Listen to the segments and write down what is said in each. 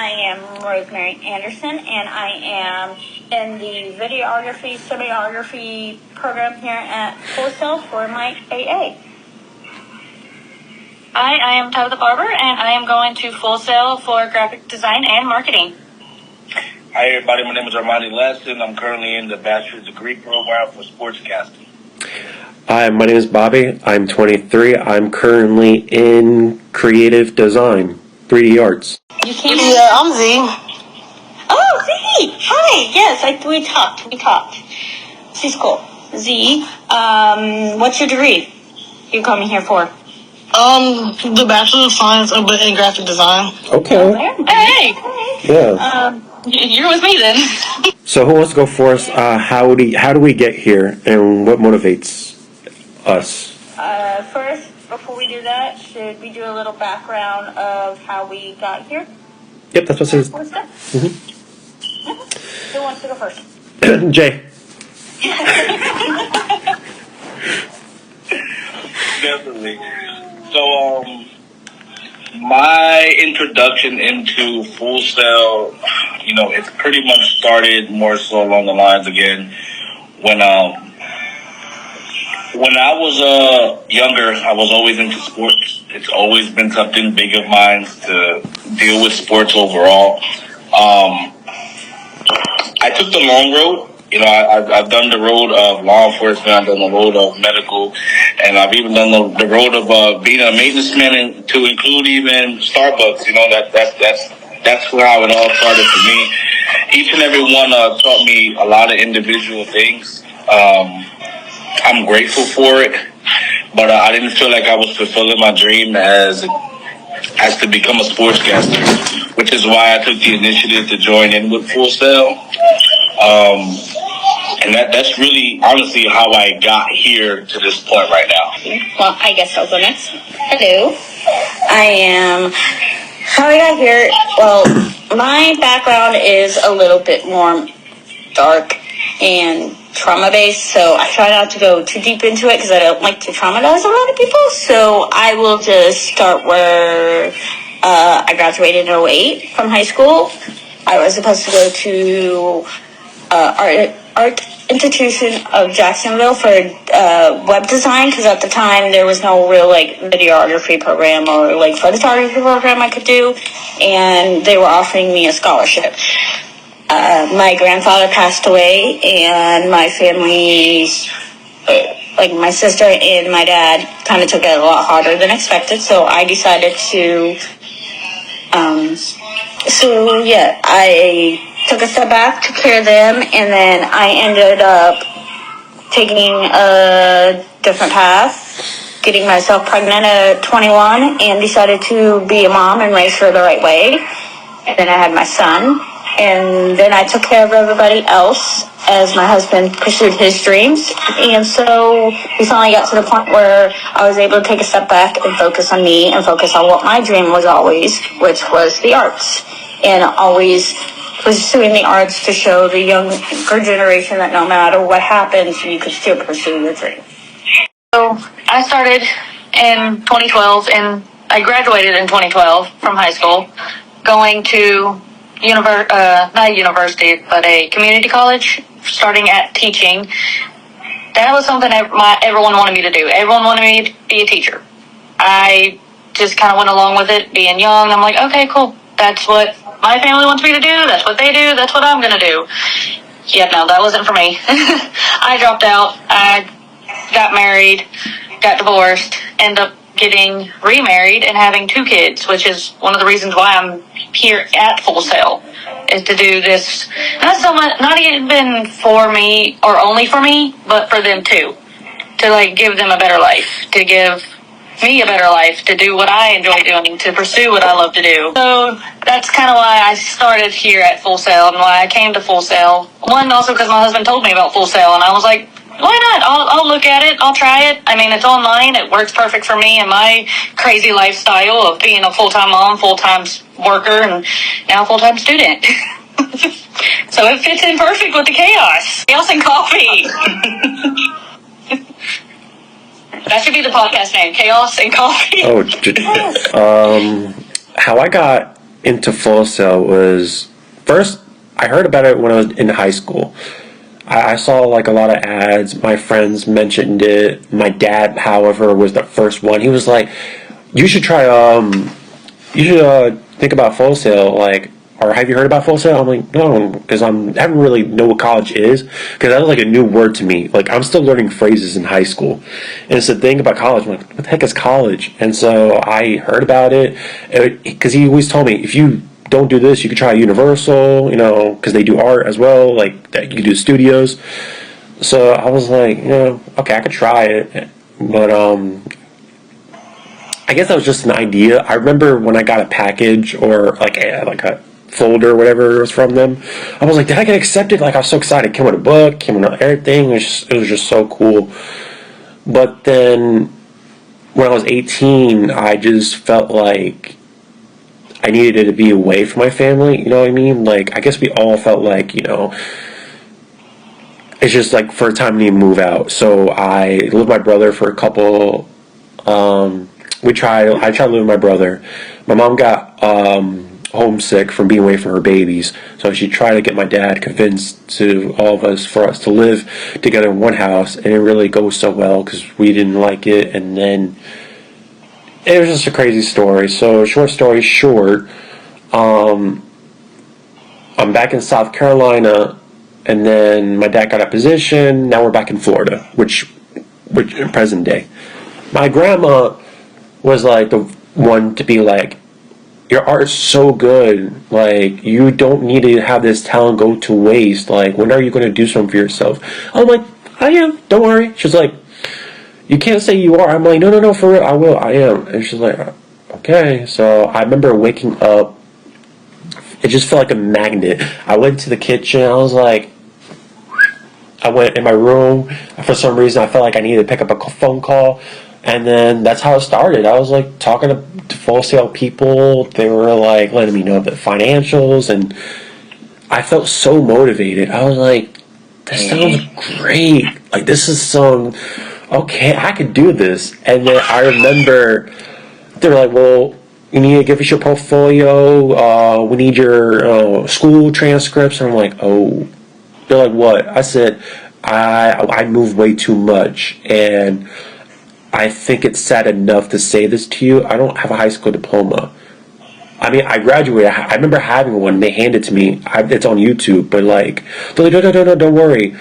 I am Rosemary Anderson, and I am in the videography, cinematography program here at Full Sail for my AA. Hi, I am Tabitha Barber, and I am going to Full Sail for graphic design and marketing. Hi, everybody. My name is Armani Lesson. I'm currently in the bachelor's degree program for sportscasting. Hi, my name is Bobby. I'm 23. I'm currently in creative design, 3D arts. You can't. Yeah, I'm Z. Oh, Z! Hi! Yes, we talked. She's cool. Z, what's your degree you're coming here for? The Bachelor of Science in Graphic Design. Okay. Hey! Yeah. You're with me then. So who wants to go first? How do we get here, and what motivates us? First, before we do that, should we do a little background of how we got here? Yep, that's what it says. Who wants to go first? Jay. Definitely. So, my introduction into Full Sail, it's pretty much started more so along the lines again when I was younger. I was always into sports. It's always been something big of mine to deal with sports overall. I took the long road. I've done the road of law enforcement. I've done the road of medical, and I've even done the road of being a maintenance man, to include even Starbucks. That's how it all started for me. Each and every one taught me a lot of individual things. I'm grateful for it, but I didn't feel like I was fulfilling my dream as to become a sportscaster, which is why I took the initiative to join in with Full Sail. And that's really, honestly, how I got here to this point right now. Well, I guess I'll go next. Hello. How I got here, well, my background is a little bit more dark and trauma-based, so I try not to go too deep into it because I don't like to traumatize a lot of people. So I will just start where I graduated in 2008 from high school. I was supposed to go to art institution of Jacksonville for web design, because at the time there was no real videography program or photography program I could do, and they were offering me a scholarship. My grandfather passed away, and my family, my sister and my dad, kind of took it a lot harder than expected. So I decided to I took a step back, took care of them, and then I ended up taking a different path, getting myself pregnant at 21, and decided to be a mom and raise her the right way. And then I had my son, and then I took care of everybody else as my husband pursued his dreams. And so we finally got to the point where I was able to take a step back and focus on me and focus on what my dream was always, which was the arts. And always pursuing the arts to show the younger generation that no matter what happens, you could still pursue your dream. So I started in 2012, and I graduated in 2012 from high school, going to not a university, but a community college, starting at teaching. That was something everyone wanted me to do. Everyone wanted me to be a teacher. I just kind of went along with it, being young. I'm like, okay, cool. That's what my family wants me to do. That's what they do. That's what I'm going to do. Yeah, no, that wasn't for me. I dropped out. I got married, got divorced, ended up getting remarried and having 2 kids, which is one of the reasons why I'm here at Full Sail, is to do this, not so much, not even for me or only for me, but for them too, to give them a better life, to give me a better life, to do what I enjoy doing, to pursue what I love to do. So that's kind of why I started here at Full Sail and why I came to Full Sail. One, also because my husband told me about Full Sail, and I was like, why not? I'll look at it. I'll try it. I mean, it's online. It works perfect for me and my crazy lifestyle of being a full-time mom, full-time worker, and now full-time student. So it fits in perfect with the chaos. Chaos and coffee. That should be the podcast name, Chaos and Coffee. How I got into Full Sail was, first, I heard about it when I was in high school. I saw like a lot of ads. My friends mentioned it. My dad, however, was the first one. He was like, "You should try. You should think about Full Sail. Like, or have you heard about Full Sail?" I'm like, "No," because I haven't really know what college is. Because that was like a new word to me. Like, I'm still learning phrases in high school, and it's the thing about college. I'm like, "What the heck is college?" And so I heard about it because he always told me, if you don't do this, you could try Universal, because they do art as well, like that you could do studios. So I was like, okay, I could try it, but I guess that was just an idea. I remember when I got a package or like a folder, or whatever it was from them, I was like, did I get accepted? Like, I was so excited. It came with a book, came with everything. It was just so cool. But then when I was 18, I just felt like I needed to be away from my family, you know what I mean? Like, I guess we all felt like, it's just like for a time I need to move out. So I lived with my brother for a couple, I tried to live with my brother. My mom got homesick from being away from her babies, so she tried to get my dad convinced to all of us for us to live together in one house, and it really goes so well because we didn't like it, and then it was just a crazy story. So, short story short, I'm back in South Carolina, and then my dad got a position. Now we're back in Florida, which in present day. My grandma was like the one to be like, your art is so good. Like, you don't need to have this talent go to waste. Like, when are you going to do something for yourself? I'm like, I am. Don't worry. She's like, you can't say you are. I'm like, no, for real, I will. I am. And she's like, okay. So I remember waking up. It just felt like a magnet. I went to the kitchen. I was like, I went in my room. For some reason, I felt like I needed to pick up a phone call. And then that's how it started. I was like talking to Full Sail people. They were like letting me know the financials. And I felt so motivated. I was like, this sounds great. Like, this is so... okay, I could do this. And then I remember they were like, well, you need to give us your portfolio. We need your school transcripts. And I'm like, oh. They're like, what? I said, I move way too much. And I think it's sad enough to say this to you. I don't have a high school diploma. I mean, I graduated. I remember having one. They handed it to me. It's on YouTube. But like, they're like, no, don't worry.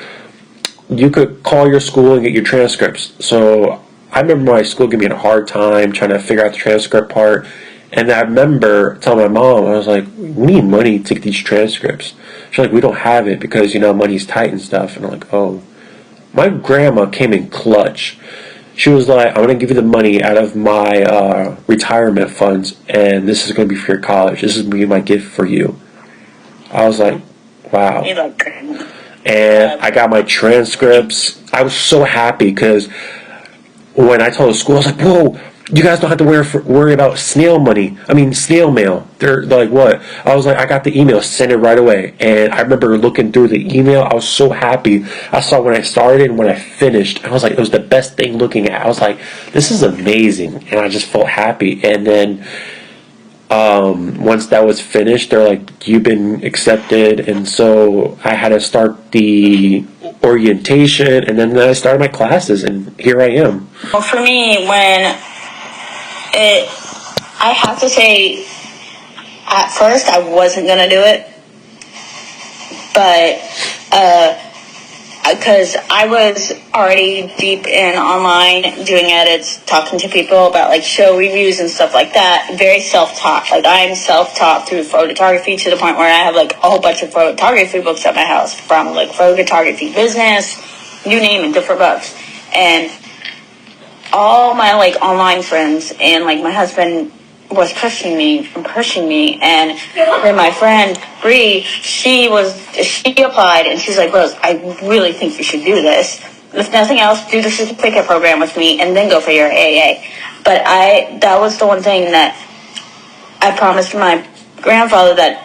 You could call your school and get your transcripts. So I remember my school giving me a hard time trying to figure out the transcript part. And I remember telling my mom, I was like, we need money to get these transcripts. She's like, we don't have it because, money's tight and stuff. And I'm like, oh. My grandma came in clutch. She was like, I'm going to give you the money out of my retirement funds, and this is going to be for your college. This is going to be my gift for you. I was like, wow. And I got my transcripts. I was so happy because when I told the school, I was like, whoa, you guys don't have to worry about snail mail. They're like, what? I was like, I got the email, send it right away. And I remember looking through the email. I was so happy. I saw when I started and when I finished. I was like, it was the best thing looking at. I was like, this is amazing. And I just felt happy. And then once that was finished, they're like, you've been accepted. And so I had to start the orientation, and then I started my classes, and here I am. Well, for me, I have to say, at first I wasn't going to do it, but because I was already deep in online doing edits, talking to people about like show reviews and stuff like that. Very self-taught. Like, I am self-taught through photography to the point where I have like a whole bunch of photography books at my house, from like photography business, you name it, different books. And all my like online friends and like my husband was pushing me, and then my friend Bree, she applied, and she's like, Rose, I really think you should do this. If nothing else, do the certificate program with me and then go for your AA. But that was the one thing that I promised my grandfather, that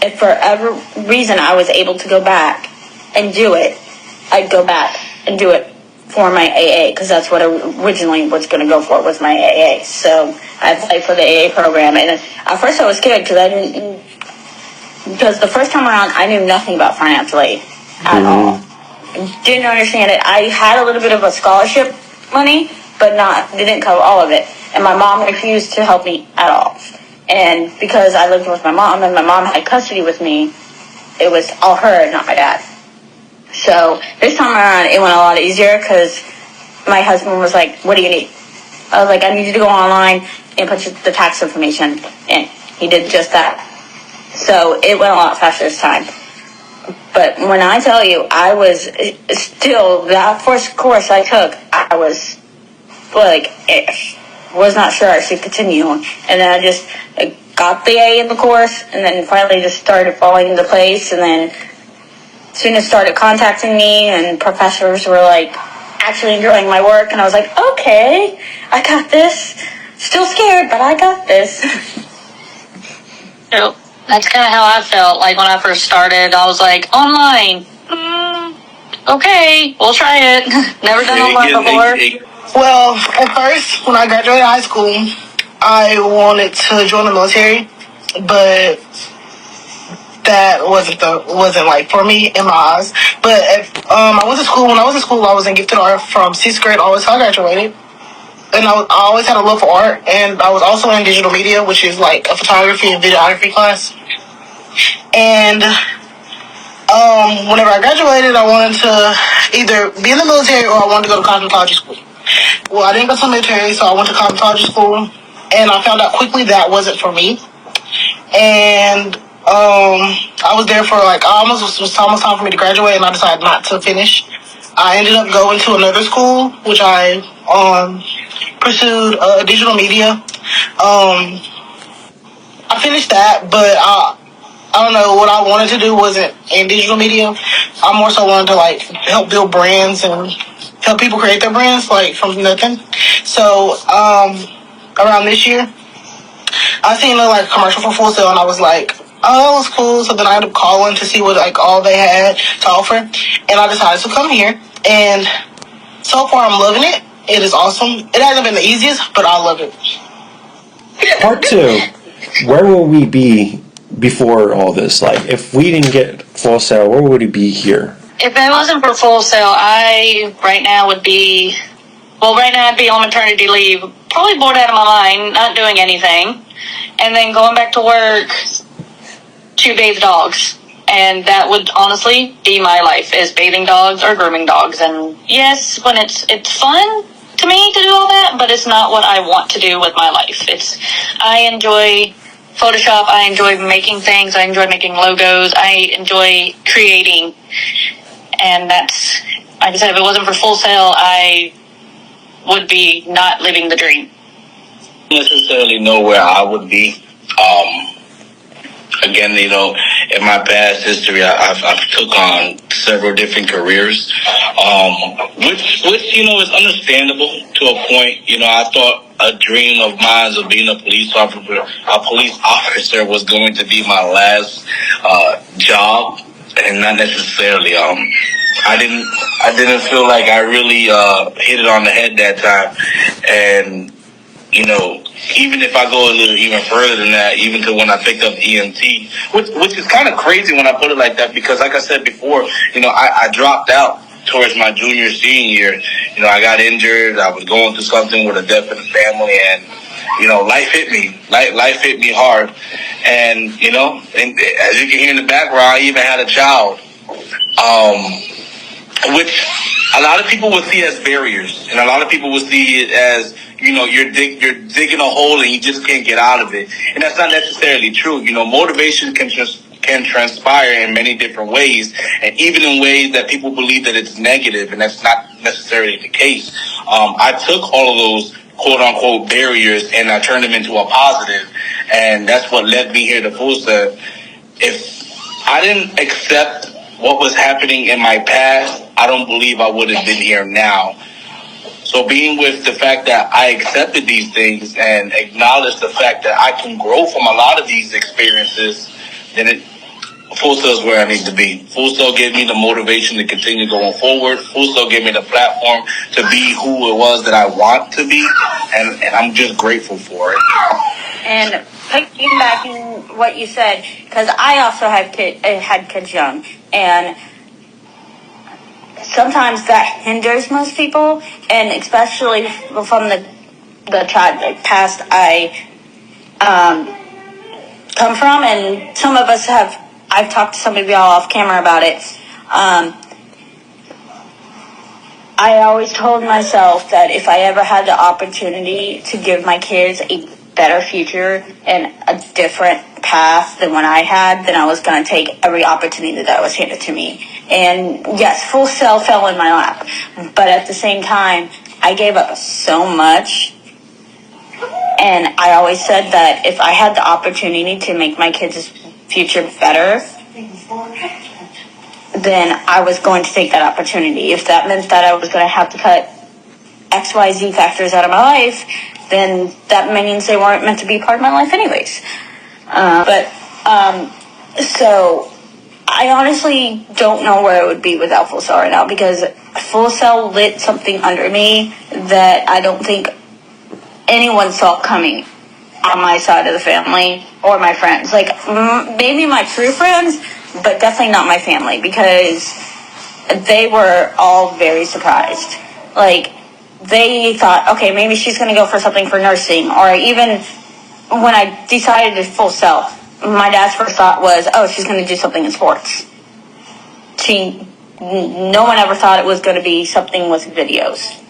if for every reason I was able to go back and do it, I'd go back and do it for my AA, because that's what I originally was going to go for, was my AA. So I applied for the AA program, and at first I was scared because the first time around I knew nothing about financial aid at all. Didn't understand it. I had a little bit of a scholarship money, but didn't cover all of it. And my mom refused to help me at all. And because I lived with my mom and my mom had custody with me, it was all her, not my dad. So this time around, it went a lot easier because my husband was like, "What do you need?" I was like, "I need you to go online and put the tax information in." He did just that. So it went a lot faster this time. But when I tell you, I was still, that first course I took, I was like, was not sure I should continue. And then I just got the A in the course, and then finally just started falling into place. And then students started contacting me, and professors were like actually enjoying my work. And I was like, okay, I got this. Still scared, but I got this. Yep. That's kind of how I felt. Like when I first started, I was like, online. Okay, we'll try it. Never done online before. Well, at first, when I graduated high school, I wanted to join the military, but that wasn't like for me in my eyes. But I went to school. When I was in school, I was in gifted art from 6th grade all the way till I graduated. And I always had a love for art, and I was also in digital media, which is like a photography and videography class. And whenever I graduated, I wanted to either be in the military or I wanted to go to cosmetology school. Well, I didn't go to the military, so I went to cosmetology school, and I found out quickly that wasn't for me. And I was there for like it was almost time for me to graduate, and I decided not to finish. I ended up going to another school, which I pursued digital media. I finished that, but I don't know, what I wanted to do wasn't in digital media. I more so wanted to like help build brands and help people create their brands like from nothing. So around this year, I seen a like commercial for Full Sail, and I was like, oh, that was cool. So then I ended up calling to see what like all they had to offer, and I decided to come here. And so far, I'm loving it. It is awesome. It hasn't been the easiest, but I love it. Part 2. Where will we be before all this? Like, if we didn't get Full Sail, where would we be here? If it wasn't for Full Sail, right now I'd be on maternity leave, probably bored out of my mind, not doing anything, and then going back to work to bathe dogs. And that would honestly be my life, is bathing dogs or grooming dogs. And yes, when it's fun to me to do all that, but it's not what I want to do with my life. I enjoy Photoshop, I enjoy making things, I enjoy making logos, I enjoy creating. And that's, like I said, if it wasn't for Full Sail, I would be not living the dream. Necessarily know where I would be. Again, in my past history, I've took on several different careers, which is understandable to a point. I thought a dream of mine of being a police officer was going to be my last job, and not necessarily. I didn't feel like I really hit it on the head that time, and even if I go a little even further than that, even to when I picked up EMT, which is kind of crazy when I put it like that, because like I said before, I dropped out towards my senior year. I got injured. I was going through something with a death in the family, and life hit me. Life hit me hard, and and as you can hear in the background, I even had a child, which a lot of people would see as barriers, and a lot of people would see it as you're digging a hole and you just can't get out of it, and that's not necessarily true. Motivation can transpire in many different ways, and even in ways that people believe that it's negative, and that's not necessarily the case. I took all of those quote unquote barriers and I turned them into a positive, and that's what led me here to Full Sail. If I didn't accept what was happening in my past, I don't believe I would have been here now. So being with the fact that I accepted these things and acknowledged the fact that I can grow from a lot of these experiences, then Full Sail is where I need to be. Full Sail gave me the motivation to continue going forward. Full Sail gave me the platform to be who it was that I want to be, and I'm just grateful for it. And piggybacking what you said, because I also had kids young, and sometimes that hinders most people, and especially from the tragic past I come from, and some of us have. I've talked to some of y'all off camera about it. I always told myself that if I ever had the opportunity to give my kids a better future and a different path than what I had, then I was going to take every opportunity that was handed to me. And yes, Full Sail fell in my lap. But at the same time, I gave up so much. And I always said that if I had the opportunity to make my kids' future better, then I was going to take that opportunity. If that meant that I was going to have to cut XYZ factors out of my life, then that means they weren't meant to be part of my life anyways. So I honestly don't know where I would be without Full Sail right now, because Full Sail lit something under me that I don't think anyone saw coming on my side of the family or my friends. Like, maybe my true friends, but definitely not my family, because they were all very surprised. Like, they thought, okay, maybe she's going to go for something for nursing. Or even when I decided to Full Sail, my dad's first thought was, oh, she's going to do something in sports. No one ever thought it was going to be something with videos.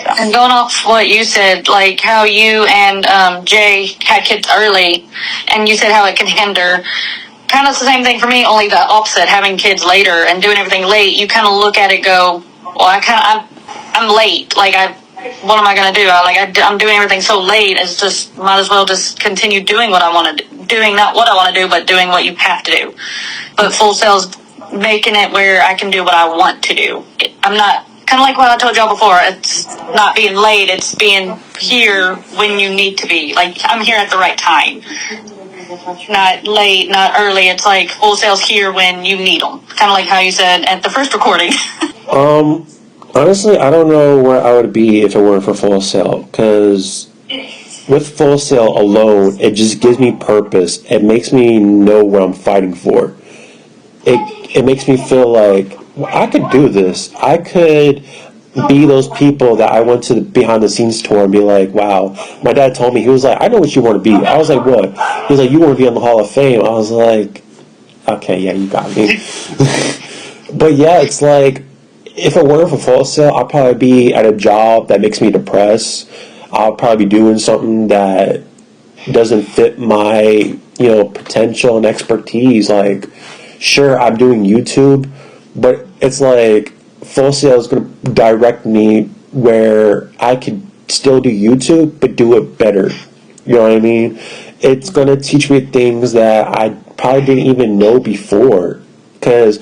And going off what you said, like how you and Jay had kids early, and you said how it can hinder. Kind of the same thing for me, only the opposite. Having kids later and doing everything late, you kind of look at it, go, well, I'm late. Like, what am I going to do? I'm doing everything so late. It's just, might as well just continue doing what I want to do. Doing not what I want to do, but doing what you have to do. But Full Sail's making it where I can do what I want to do. I'm not. Kind of like what I told y'all before, it's not being late, it's being here when you need to be. Like, I'm here at the right time. Not late, not early. It's like Full Sail's here when you need them. Kind of like how you said at the first recording. Honestly, I don't know where I would be if it weren't for Full Sail, because with Full Sail alone, it just gives me purpose. It makes me know what I'm fighting for. It makes me feel like, well, I could do this. I could be those people that I went to the behind the scenes tour and be like, wow. My dad told me, he was like, I know what you want to be. I was like, what? He was like, you want to be on the Hall of Fame. I was like, okay, yeah, you got me. But yeah, it's like, if it weren't for Full Sail, I'll probably be at a job that makes me depressed. I'll probably be doing something that doesn't fit my, potential and expertise. Like, sure, I'm doing YouTube, but it's like Full Sail is going to direct me where I could still do YouTube, but do it better. You know what I mean? It's going to teach me things that I probably didn't even know before. Because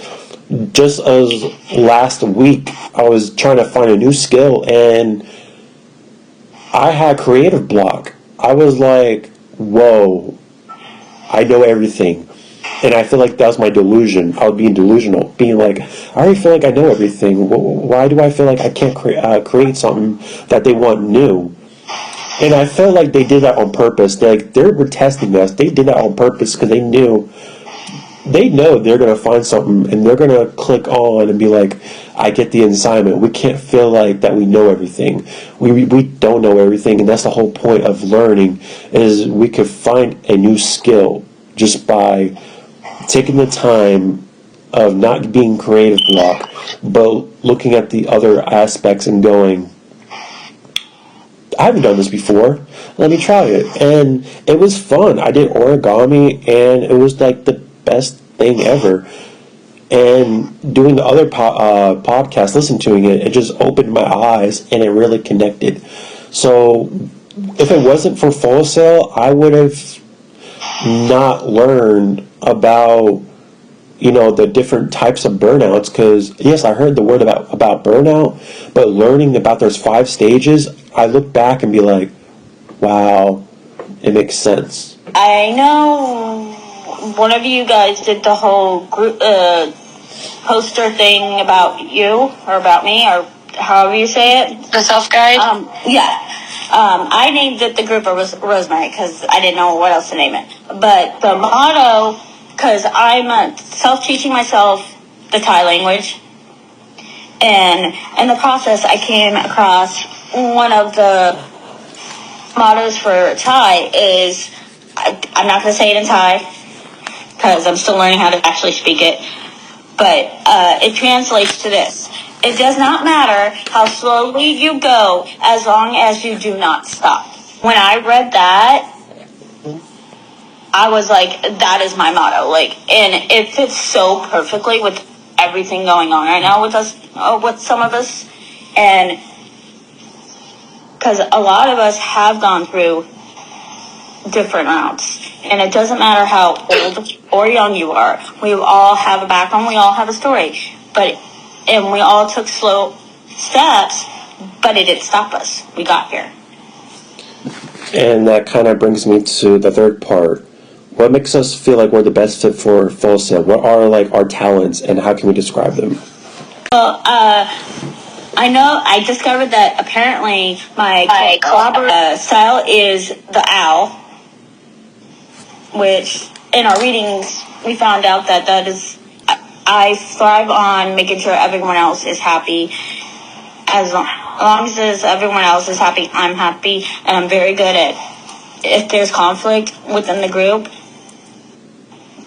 just as last week, I was trying to find a new skill, and I had creative block. I was like, whoa, I know everything. And I feel like that was my delusion. I was being delusional, being like, I already feel like I know everything. Why do I feel like I can't create something that they want new? And I felt like they did that on purpose. They were testing us. They did that on purpose because they know they're going to find something, and they're going to click on and be like, I get the assignment. We can't feel like that we know everything. We don't know everything, and that's the whole point of learning, is we could find a new skill just by taking the time of not being creative block, but looking at the other aspects and going, I haven't done this before. Let me try it. And it was fun. I did origami, and it was like the best thing ever. And doing the other podcast, listening to it just opened my eyes, and it really connected. So if it wasn't for Full Sail, I would have not learned about the different types of burnouts, because yes, I heard the word about burnout, but learning about those 5 stages, I look back and be like, wow, it makes sense. I know one of you guys did the whole group poster thing about you or about me or however you say it. The self guide. Yeah. I named it the group of Rosemary because I didn't know what else to name it. But the motto, because I'm self-teaching myself the Thai language, and in the process, I came across one of the mottos for Thai is, I'm not going to say it in Thai because I'm still learning how to actually speak it, but it translates to this. It does not matter how slowly you go as long as you do not stop. When I read that, I was like, that is my motto. Like, and it fits so perfectly with everything going on right now with us, with some of us. And because a lot of us have gone through different routes. And it doesn't matter how old or young you are. We all have a background. We all have a story. And we all took slow steps, but it didn't stop us. We got here. And that kind of brings me to the third part. What makes us feel like we're the best fit for Full Sail? What are like our talents, and how can we describe them? Well, I know I discovered that apparently my collaborative style is the owl, which in our readings we found out that is, I thrive on making sure everyone else is happy. As long as everyone else is happy, I'm happy, and I'm very good at if there's conflict within the group,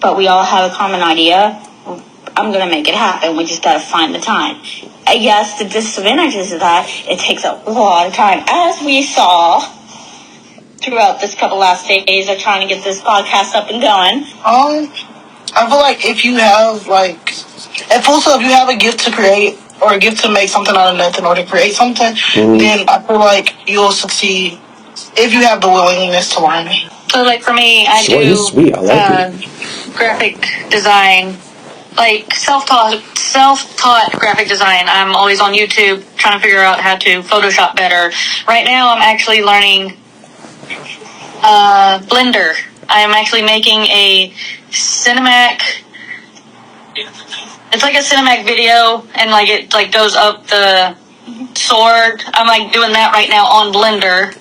but we all have a common idea, I'm going to make it happen. We just got to find the time. Yes, the disadvantages of that, it takes a lot of time, as we saw throughout this couple last days of trying to get this podcast up and going. I feel like if you have, like, at Full Sail, if you have a gift to create or a gift to make something out of nothing or to create something, then I feel like you'll succeed if you have the willingness to learn. So, like, for me, I do graphic design, like self-taught graphic design. I'm always on YouTube trying to figure out how to Photoshop better. Right now, I'm actually learning Blender. I'm actually making a cinematic. It's like a cinematic video, and like it like goes up the sword. I'm like doing that right now on Blender,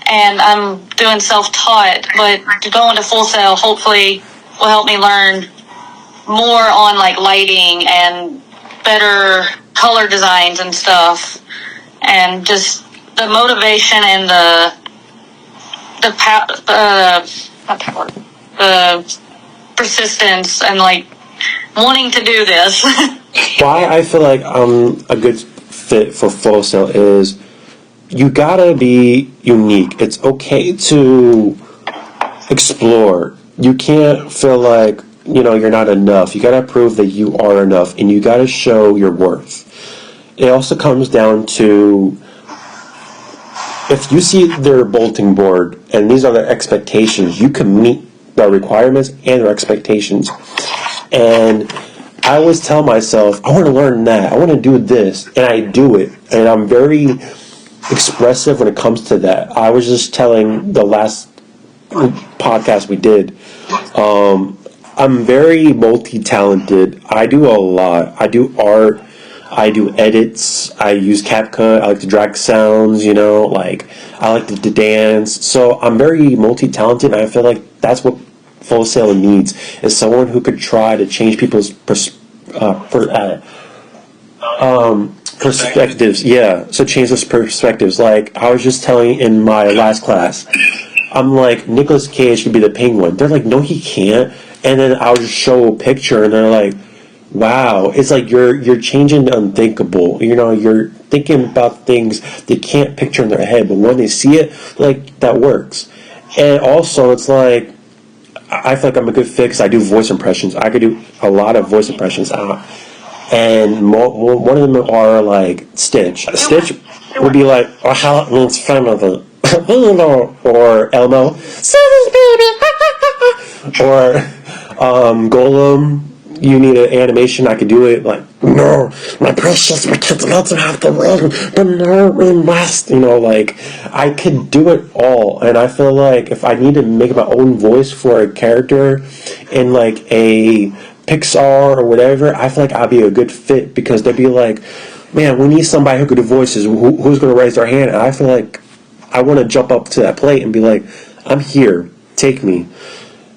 and I'm doing self-taught. But to go into Full Sail, hopefully, will help me learn more on like lighting and better color designs and stuff, and just the motivation and the persistence and like wanting to do this. Why I feel like I'm a good fit for Full Sail is you gotta be unique. It's okay to explore. You can't feel like, you're not enough. You gotta prove that you are enough, and you gotta show your worth. It also comes down to, if you see their bolting board and these are their expectations, you can meet their requirements and their expectations. And I always tell myself, I want to learn that, I want to do this, and I do it. And I'm very expressive when it comes to that. I was just telling the last podcast we did, I'm very multi-talented. I do a lot. I do art, I do edits, I use CapCut, I like to drag sounds, like I like to dance. So I'm very multi-talented, and I feel like that's what Full Sail needs, is someone who could try to change people's perspectives. Yeah, so change those perspectives. Like I was just telling in my last class, I'm like, Nicolas Cage could be the Penguin. They're like, no, he can't. And then I'll just show a picture, and they're like, wow. It's like you're changing the unthinkable. You're thinking about things they can't picture in their head, but when they see it, like, that works. And also, it's like, I feel like I'm a good fit because I do voice impressions. I could do a lot of voice impressions. And one of them are like Stitch. Stitch would be like, oh, how it means family. Or Elmo. Or Golem. You need an animation, I could do it. Like, no, my precious, my kids let them have the ring, but no, we must, like, I could do it all, and I feel like if I need to make my own voice for a character in, like, a Pixar or whatever, I feel like I'd be a good fit, because they'd be like, man, we need somebody who could do voices, who's going to raise their hand, and I feel like I want to jump up to that plate and be like, I'm here, take me.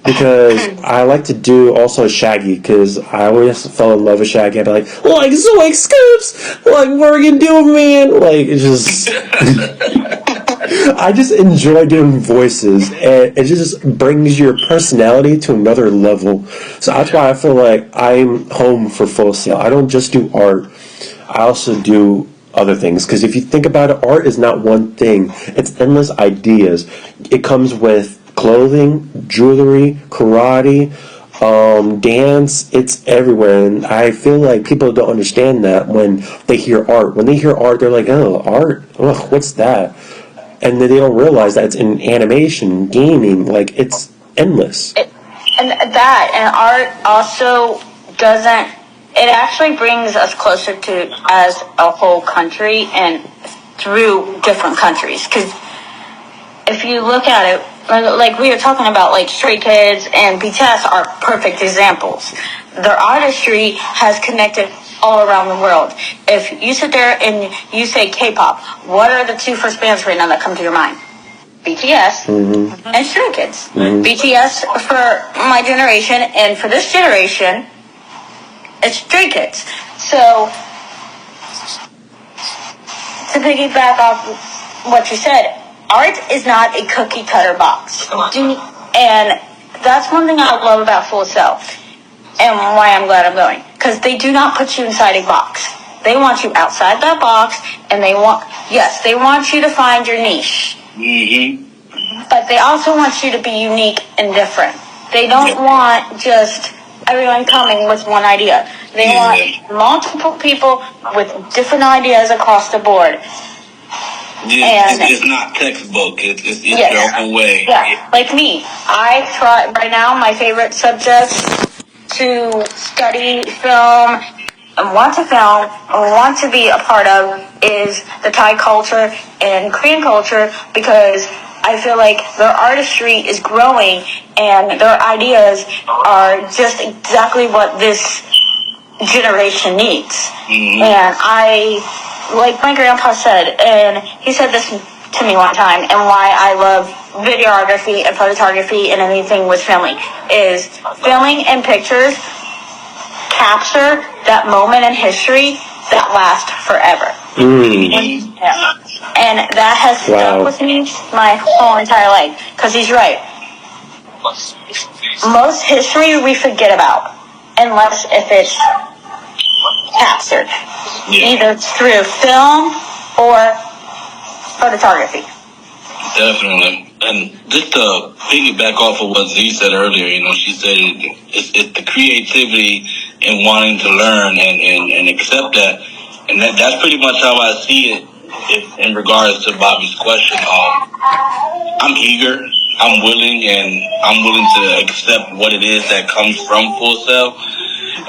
Because I like to do also Shaggy, because I always fell in love with Shaggy. I'd be like Zoink Scoops, like, what are you doing, man? Like, it's just, I just enjoy doing voices, and it just brings your personality to another level. So that's why I feel like I'm home for Full Sail. I don't just do art, I also do other things, because if you think about it, art is not one thing, it's endless ideas. It comes with clothing, jewelry, karate, dance, it's everywhere. And I feel like people don't understand that when they hear art. When they hear art, they're like, oh, art? Ugh, what's that? And then they don't realize that it's in animation, gaming, like, it's endless. And art also doesn't, it actually brings us closer to as a whole country and through different countries. Because if you look at it, like we were talking about, like Stray Kids and BTS are perfect examples. Their artistry has connected all around the world. If you sit there and you say K-pop, what are the two first bands right now that come to your mind? BTS and Stray Kids. BTS for my generation, and for this generation, it's Stray Kids. So, to piggyback off what you said, art is not a cookie cutter box. And that's one thing I love about Full Sail, and why I'm glad I'm going. Because they do not put you inside a box. They want you outside that box, and they want you to find your niche. But they also want you to be unique and different. They don't want just everyone coming with one idea. They want multiple people with different ideas across the board. It's not textbook. It's your own way. Yeah, like me. I try right now. My favorite subject to study film and want to film and want to be a part of is the Thai culture and Korean culture, because I feel like their artistry is growing and their ideas are just exactly what this generation needs. And like my grandpa said, and he said this to me one time, and why I love videography and photography and anything with filming, is filming and pictures capture that moment in history that lasts forever. And that has stuck with me my whole entire life, because he's right. Most history we forget about, unless if it's captured, either through film or photography. Definitely. And just to piggyback off of what Z said earlier, she said it's the creativity and wanting to learn and accept that. And that's pretty much how I see it in regards to Bobby's question. I'm eager, I'm willing, and I'm willing to accept what it is that comes from Full Sail.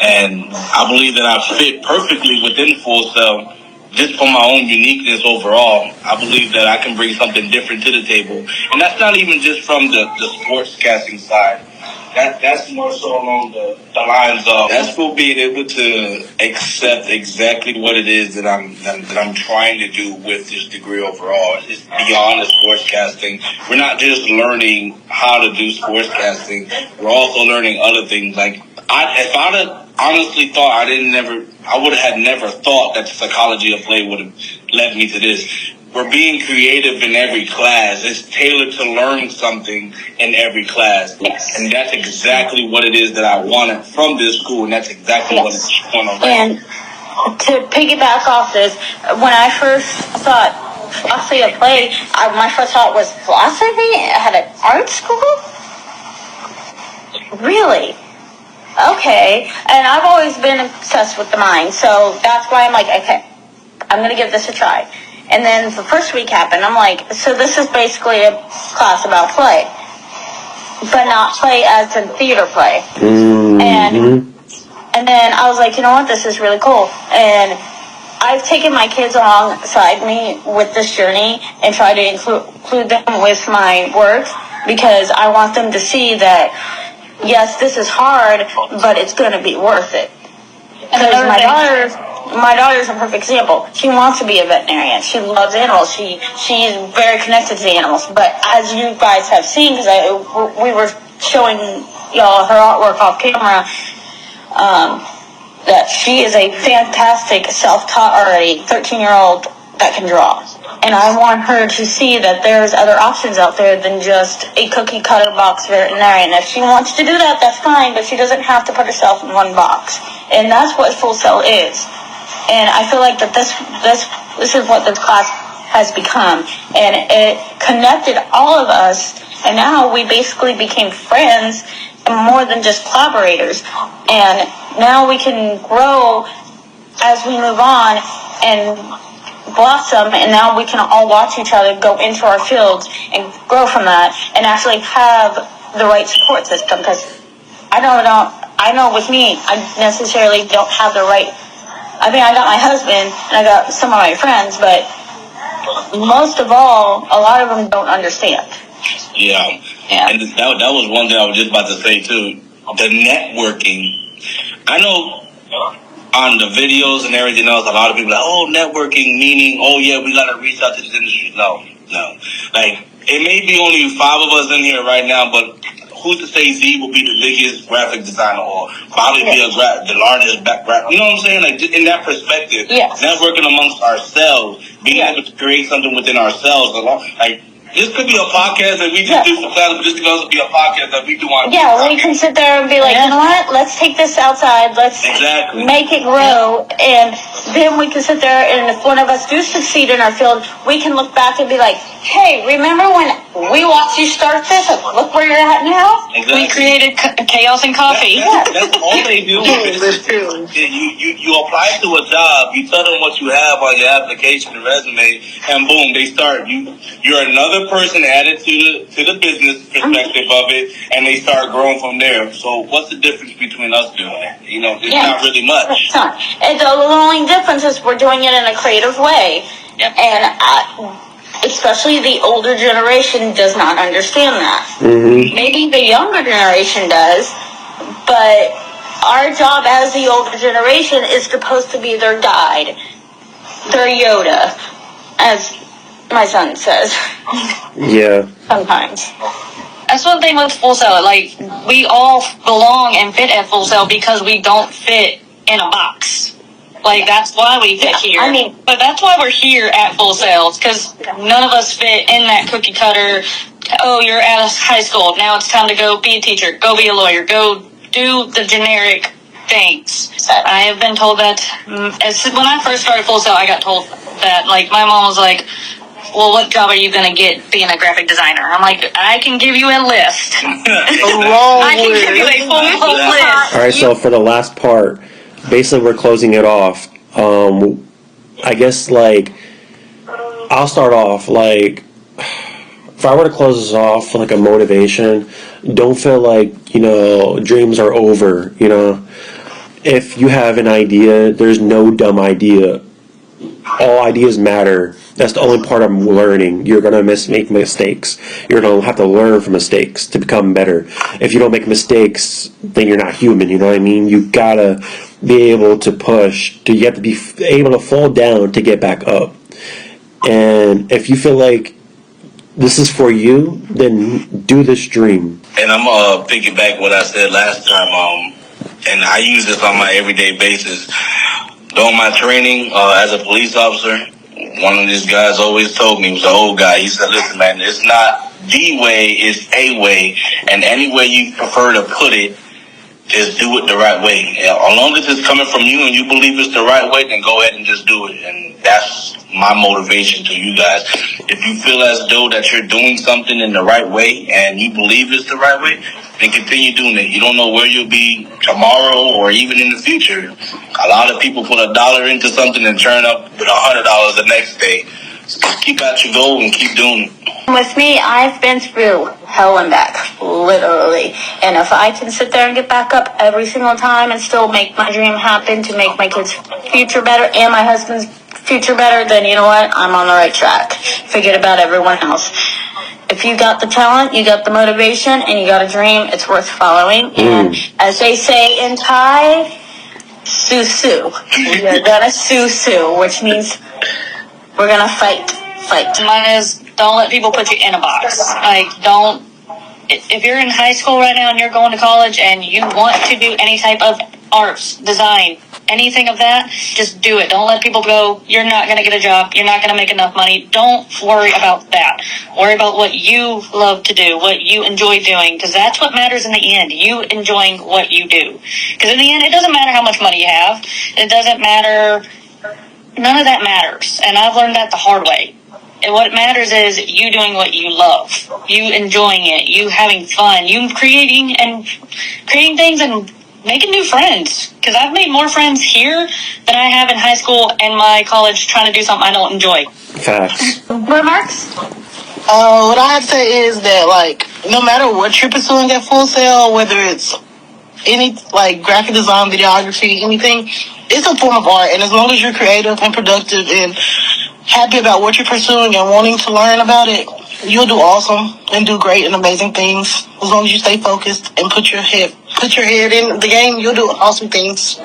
And I believe that I fit perfectly within Full Sail, just for my own uniqueness overall. I believe that I can bring something different to the table. And that's not even just from the sportscasting side. That's more so along the lines of, that's for being able to accept exactly what it is that I'm trying to do with this degree overall. It's beyond the sportscasting. We're not just learning how to do sportscasting. We're also learning other things. Like, if I'd have honestly thought I would have never thought that the psychology of play would have led me to this. We're being creative in every class. It's tailored to learn something in every class. Yes. And that's exactly what it is that I wanted from this school, and that's exactly what it's going on. And to piggyback off this, when I first thought philosophy of play, my first thought was philosophy at an art school? Really? Okay. And I've always been obsessed with the mind, so that's why I'm like, okay, I'm going to give this a try. And then the first week happened. I'm like, so this is basically a class about play, but not play as in theater play. And And then I was like, you know what, this is really cool. And I've taken my kids alongside me with this journey and tried to include them with my work because I want them to see that, yes, this is hard, but it's going to be worth it. Because my daughter's a perfect example. She wants to be a veterinarian. She loves animals. She's very connected to the animals. But as you guys have seen, because we were showing y'all her artwork off camera, that she is a fantastic self-taught already 13-year-old that can draw. And I want her to see that there's other options out there than just a cookie cutter box veterinarian. If she wants to do that, that's fine, but she doesn't have to put herself in one box. And that's what Full Sail is. And I feel like that this is what this class has become. And it connected all of us, and now we basically became friends more than just collaborators. And now we can grow as we move on and blossom, and now we can all watch each other go into our fields and grow from that and actually have the right support system. Because I know with me, I necessarily don't have the right. I mean, I got my husband and I got some of my friends, but most of all, a lot of them don't understand. Yeah. And that was one thing I was just about to say too. The networking. I know on the videos and everything else, a lot of people are like, oh, networking, meaning, oh yeah, we gotta reach out to this industry. No. Like, it may be only 5 of us in here right now, but who's to say Z will be the biggest graphic designer or probably be the largest background? You know what I'm saying? Like, in that perspective, networking amongst ourselves, being able to create something within ourselves, like, this could be a podcast that we just do sometimes, but this could also be a podcast that we do on. Yeah, we can sit there and be like, you know what? Let's take this outside. Let's make it grow. And then we can sit there, and if one of us do succeed in our field, we can look back and be like, hey, remember when we watched you start this? Look where you're at now. We created chaos and coffee. That's all they do. You apply to a job, you tell them what you have on your application and resume, and boom, they start. You're another person added to the business perspective of it, and they start growing from there. So what's the difference between us doing it? You know, it's not really much. It's not. And the only difference is we're doing it in a creative way. Yep. And especially the older generation does not understand that. Mm-hmm. Maybe the younger generation does, but our job as the older generation is supposed to be their guide, their Yoda, as my son says. Yeah. Sometimes. That's one thing with Full Sail. Like, we all belong and fit at Full Sail because we don't fit in a box. Like, that's why we fit here. I mean, but that's why we're here at Full Sail, because none of us fit in that cookie cutter. Oh, you're at a high school. Now it's time to go be a teacher. Go be a lawyer. Go do the generic things. I have been told that. When I first started Full Sail, I got told that. Like, my mom was like, well, what job are you going to get being a graphic designer? I'm like, I can give you a list. I can give you a full list. All right, so for the last part, basically we're closing it off. I guess, like, I'll start off, like, if I were to close this off, like a motivation, don't feel like, you know, dreams are over, you know. If you have an idea, there's no dumb idea. All ideas matter. That's the only part I'm learning. You're going to make mistakes. You're going to have to learn from mistakes to become better. If you don't make mistakes, then you're not human, you know what I mean? You got to be able to push. You have to be able to fall down to get back up. And if you feel like this is for you, then do this dream. And I'm piggyback what I said last time, and I use this on my everyday basis. During my training as a police officer, one of these guys always told me, he was an old guy, he said, listen, man, it's not the way, it's a way, and any way you prefer to put it, just do it the right way. As long as it's coming from you and you believe it's the right way, then go ahead and just do it. And that's my motivation to you guys. If you feel as though that you're doing something in the right way and you believe it's the right way, then continue doing it. You don't know where you'll be tomorrow or even in the future. A lot of people put $1 into something and turn up with $100 the next day. keep at your goal and keep doing it. With me, I've been through hell and back, literally. And if I can sit there and get back up every single time and still make my dream happen to make my kids' future better and my husband's future better, then you know what? I'm on the right track. Forget about everyone else. If you got the talent, you got the motivation, and you got a dream, it's worth following. And as they say in Thai, Susu. We're gonna Susu, which means we're gonna fight. Mine is don't let people put you in a box. Like, don't. If you're in high school right now and you're going to college and you want to do any type of arts, design, anything of that, just do it. Don't let people go, you're not going to get a job, you're not going to make enough money. Don't worry about that. Worry about what you love to do, what you enjoy doing, because that's what matters in the end. You enjoying what you do. Because in the end, it doesn't matter how much money you have. It doesn't matter. None of that matters. And I've learned that the hard way. And what matters is you doing what you love, you enjoying it, you having fun, you creating things and making new friends. Because I've made more friends here than I have in high school and my college trying to do something I don't enjoy. Facts. Remarks? What I have to say is that, like, no matter what you're pursuing at Full Sail, whether it's any, like, graphic design, videography, anything, it's a form of art. And as long as you're creative and productive and happy about what you're pursuing and wanting to learn about it, you'll do awesome and do great and amazing things. As long as you stay focused and put your head in the game, you'll do awesome things.